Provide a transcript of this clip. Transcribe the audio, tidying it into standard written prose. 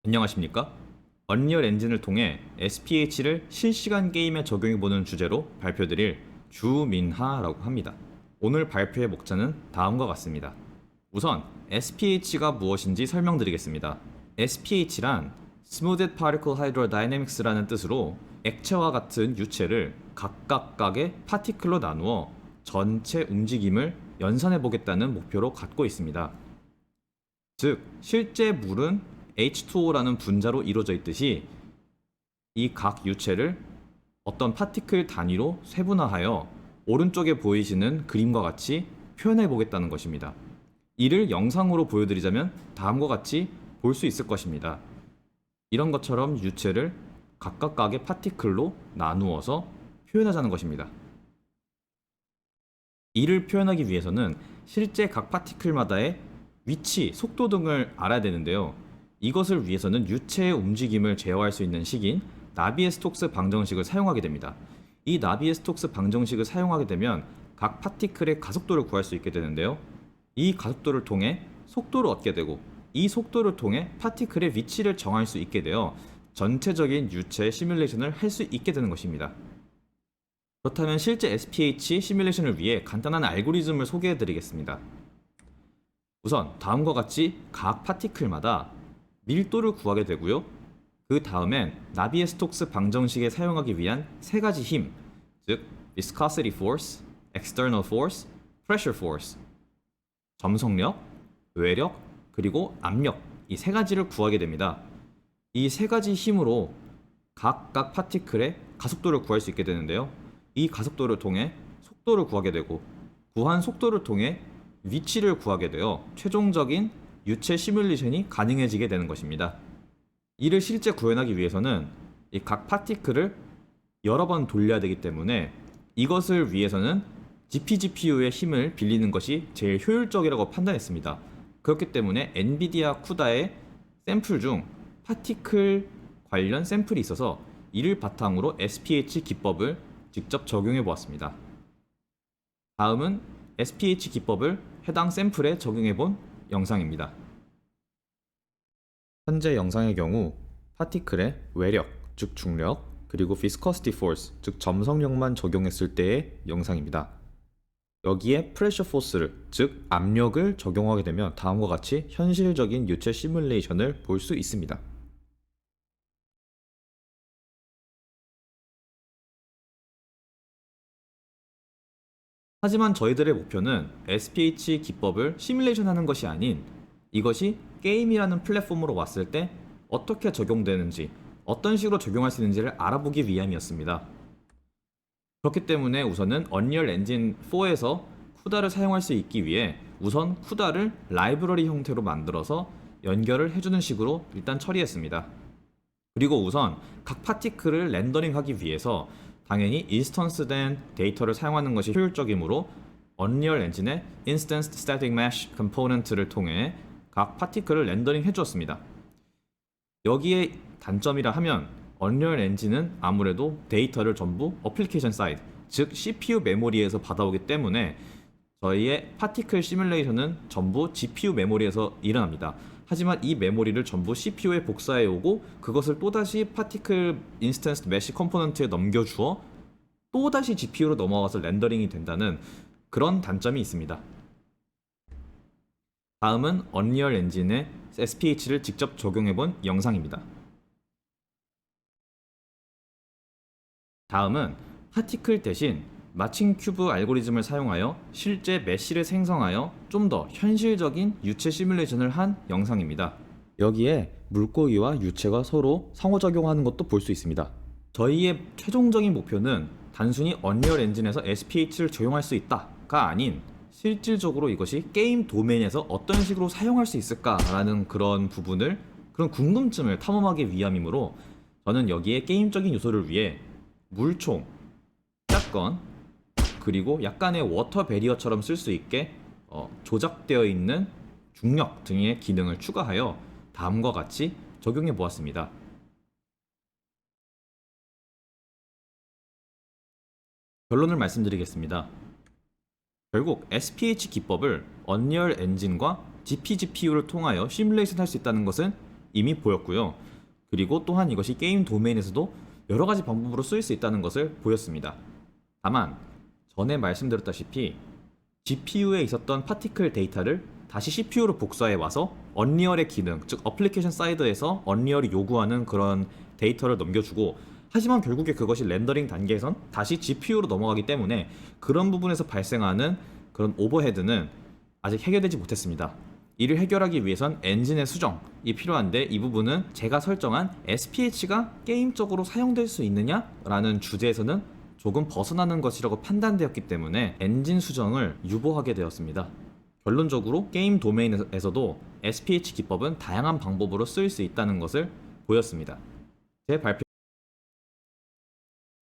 안녕하십니까? 언리얼 엔진을 통해 SPH를 실시간 게임에 적용해보는 주제로 발표드릴 주민하라고 합니다. 오늘 발표의 목차는 다음과 같습니다. 우선 SPH가 무엇인지 설명드리겠습니다. SPH란 Smoothed Particle Hydrodynamics라는 뜻으로 액체와 같은 유체를 각각각의 파티클로 나누어 전체 움직임을 연산해보겠다는 목표로 갖고 있습니다. 즉, 실제 물은 H2O라는 분자로 이루어져 있듯이 이 각 유체를 어떤 파티클 단위로 세분화하여 오른쪽에 보이시는 그림과 같이 표현해 보겠다는 것입니다. 이를 영상으로 보여드리자면 다음과 같이 볼 수 있을 것입니다. 이런 것처럼 유체를 각각각의 파티클로 나누어서 표현하자는 것입니다. 이를 표현하기 위해서는 실제 각 파티클마다의 위치, 속도 등을 알아야 되는데요. 이것을 위해서는 유체의 움직임을 제어할 수 있는 식인 나비의-스톡스 방정식을 사용하게 됩니다. 이 나비의-스톡스 방정식을 사용하게 되면 각 파티클의 가속도를 구할 수 있게 되는데요. 이 가속도를 통해 속도를 얻게 되고 이 속도를 통해 파티클의 위치를 정할 수 있게 되어 전체적인 유체 시뮬레이션을 할 수 있게 되는 것입니다. 그렇다면 실제 SPH 시뮬레이션을 위해 간단한 알고리즘을 소개해 드리겠습니다. 우선 다음과 같이 각 파티클마다 밀도를 구하게 되고요. 그 다음엔 나비의-스톡스 방정식에 사용하기 위한 세 가지 힘, 즉 viscosity force, external force, pressure force, 점성력, 외력, 그리고 압력, 이 세 가지를 구하게 됩니다. 이 세 가지 힘으로 각각 파티클의 가속도를 구할 수 있게 되는데요. 이 가속도를 통해 속도를 구하게 되고 구한 속도를 통해 위치를 구하게 되어 최종적인 유체 시뮬레이션이 가능해지게 되는 것입니다. 이를 실제 구현하기 위해서는 이 각 파티클을 여러 번 돌려야 되기 때문에 이것을 위해서는 GPGPU의 힘을 빌리는 것이 제일 효율적이라고 판단했습니다. 그렇기 때문에 엔비디아 쿠다의 샘플 중 파티클 관련 샘플이 있어서 이를 바탕으로 SPH 기법을 직접 적용해 보았습니다. 다음은 SPH 기법을 해당 샘플에 적용해 본 영상입니다. 현재 영상의 경우 파티클의 외력, 즉 중력, 그리고 viscosity force, 즉 점성력만 적용했을 때의 영상입니다. 여기에 pressure force를, 즉 압력을 적용하게 되면 다음과 같이 현실적인 유체 시뮬레이션을 볼 수 있습니다. 하지만 저희들의 목표는 SPH 기법을 시뮬레이션 하는 것이 아닌 이것이 게임이라는 플랫폼으로 왔을 때 어떻게 적용되는지, 어떤 식으로 적용할 수 있는지를 알아보기 위함이었습니다. 그렇기 때문에 우선은 언리얼 엔진 4에서 쿠다를 사용할 수 있기 위해 우선 쿠다를 라이브러리 형태로 만들어서 연결을 해주는 식으로 일단 처리했습니다. 그리고 우선 각 파티클을 렌더링하기 위해서 당연히 인스턴스된 데이터를 사용하는 것이 효율적이므로 언리얼 엔진의 Instanced Static Mesh 컴포넌트를 통해 각 파티클을 렌더링 해주었습니다. 여기에 단점이라 하면 언리얼 엔진은 아무래도 데이터를 전부 어플리케이션 사이드, 즉 CPU 메모리에서 받아오기 때문에 저희의 파티클 시뮬레이션은 전부 GPU 메모리에서 일어납니다. 하지만 이 메모리를 전부 CPU에 복사해 오고 그것을 또다시 파티클 인스턴스 메시 컴포넌트에 넘겨주어 또다시 GPU로 넘어가서 렌더링이 된다는 그런 단점이 있습니다. 다음은 언리얼 엔진의 SPH를 직접 적용해본 영상입니다. 다음은 파티클 대신 마칭 큐브 알고리즘을 사용하여 실제 메쉬를 생성하여 좀 더 현실적인 유체 시뮬레이션을 한 영상입니다. 여기에 물고기와 유체가 서로 상호작용하는 것도 볼 수 있습니다. 저희의 최종적인 목표는 단순히 언리얼 엔진에서 SPH를 적용할 수 있다가 아닌 실질적으로 이것이 게임 도메인에서 어떤 식으로 사용할 수 있을까라는 그런 궁금증을 탐험하기 위함이므로 저는 여기에 게임적인 요소를 위해 물총, 샷건, 그리고 약간의 워터 베리어처럼 쓸 수 있게 조작되어 있는 중력 등의 기능을 추가하여 다음과 같이 적용해 보았습니다. 결론을 말씀드리겠습니다. 결국 SPH 기법을 언리얼 엔진과 GPGPU를 통하여 시뮬레이션 할 수 있다는 것은 이미 보였고요. 그리고 또한 이것이 게임 도메인에서도 여러 가지 방법으로 쓰일 수 있다는 것을 보였습니다. 다만 전에 말씀드렸다시피 GPU에 있었던 파티클 데이터를 다시 CPU로 복사해 와서 언리얼의 기능, 즉 어플리케이션 사이드에서 언리얼이 요구하는 그런 데이터를 넘겨주고, 하지만 결국에 그것이 렌더링 단계에선 다시 GPU로 넘어가기 때문에 그런 부분에서 발생하는 그런 오버헤드는 아직 해결되지 못했습니다. 이를 해결하기 위해선 엔진의 수정이 필요한데, 이 부분은 제가 설정한 SPH가 게임적으로 사용될 수 있느냐라는 주제에서는 조금 벗어나는 것이라고 판단되었기 때문에 엔진 수정을 유보하게 되었습니다. 결론적으로 게임 도메인에서도 SPH 기법은 다양한 방법으로 쓰일 수 있다는 것을 보였습니다. 제 발표